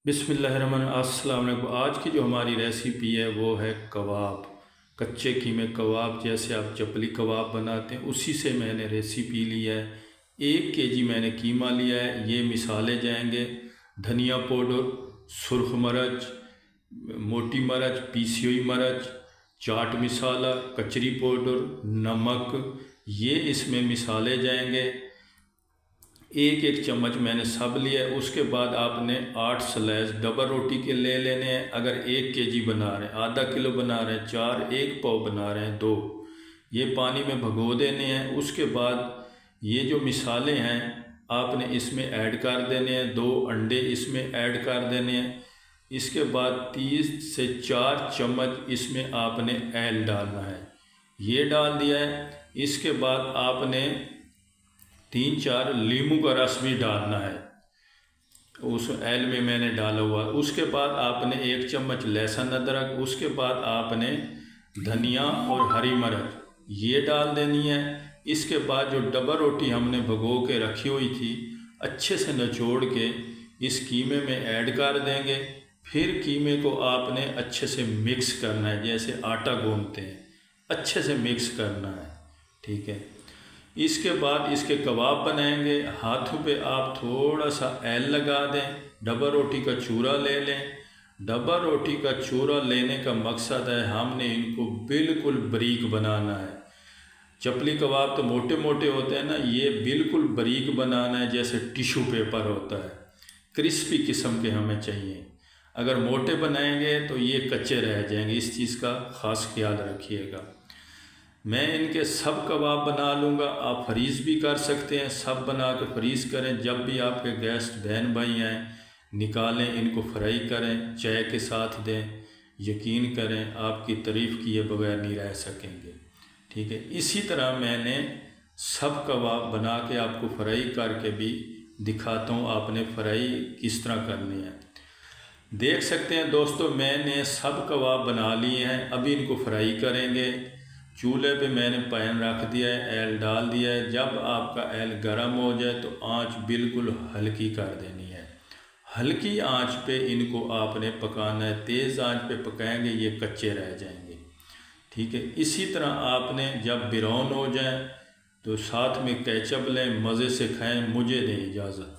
अस्सलाम वालेकुम। आज की जो हमारी रेसिपी है वो है कबाब, कच्चे कीमे कबाब। जैसे आप चपली कबाब बनाते हैं उसी से मैंने रेसिपी ली है। 1 kg मैंने कीमा लिया है। ये मिसाले जाएंगे: धनिया पाउडर, सुरख मिर्च, मोटी मिर्च, पीसी हुई मिर्च, चाट मसाला, कचरी पाउडर, नमक, ये इसमें मिसाले जाएंगे। 1 चम्मच मैंने सब लिया है। उसके बाद आपने 8 स्लाइस डबल रोटी के ले लेने हैं। अगर 1 kg बना रहे हैं, आधा किलो बना रहे हैं, 4, 1 पाव बना रहे हैं, 2, ये पानी में भगो देने हैं। उसके बाद ये जो मिसाले हैं आपने इसमें ऐड कर देने हैं। 2 अंडे इसमें ऐड कर देने हैं। इसके बाद 3 से 4 चम्मच इसमें आपने ऑयल डालना है, ये डाल दिया है। इसके बाद आपने 3-4 नींबू का रस भी डालना है, उस ऑयल में मैंने डाला हुआ। उसके बाद आपने 1 चम्मच लहसुन अदरक, उसके बाद आपने धनिया और हरी मिर्च ये डाल देनी है। इसके बाद जो डबल रोटी हमने भिगो के रखी हुई थी अच्छे से निचोड़ के इस कीमे में ऐड कर देंगे। फिर कीमे को आपने अच्छे से मिक्स करना है, जैसे आटा गूंथते हैं, अच्छे से मिक्स करना है, ठीक है। इसके बाद इसके कबाब बनाएंगे। हाथों पे आप थोड़ा सा ऑयल लगा दें, डबल रोटी का चूरा ले लें। डबल रोटी का चूरा लेने का मकसद है हमने इनको बिल्कुल बारीक बनाना है। चपली कबाब तो मोटे मोटे होते हैं ना, ये बिल्कुल बारीक बनाना है, जैसे टिश्यू पेपर होता है, क्रिस्पी किस्म के हमें चाहिए। अगर मोटे बनाएंगे तो ये कच्चे रह जाएंगे, इस चीज़ का ख़ास ख्याल रखिएगा। मैं इनके सब कबाब बना लूँगा, आप फ्रीज़ भी कर सकते हैं। सब बना के फ्रीज़ करें, जब भी आपके गेस्ट बहन भाई आएँ निकालें, इनको फ्राई करें, चाय के साथ दें। यकीन करें आपकी तारीफ़ किए बगैर नहीं रह सकेंगे, ठीक है। इसी तरह मैंने सब कबाब बना के आपको फ्राई करके भी दिखाता हूँ, आपने फ्राई किस तरह करनी है। देख सकते हैं दोस्तों, मैंने सब कबाब बना लिए हैं। अभी इनको फ्राई करेंगे। चूल्हे पे मैंने पैन रख दिया है, ऑयल डाल दिया है। जब आपका ऑयल गर्म हो जाए तो आंच बिल्कुल हल्की कर देनी है। हल्की आंच पे इनको आपने पकाना है, तेज़ आंच पे पकाएंगे ये कच्चे रह जाएंगे, ठीक है। इसी तरह आपने जब ब्राउन हो जाए तो साथ में केचप लें, मज़े से खाएं। मुझे दें इजाज़त।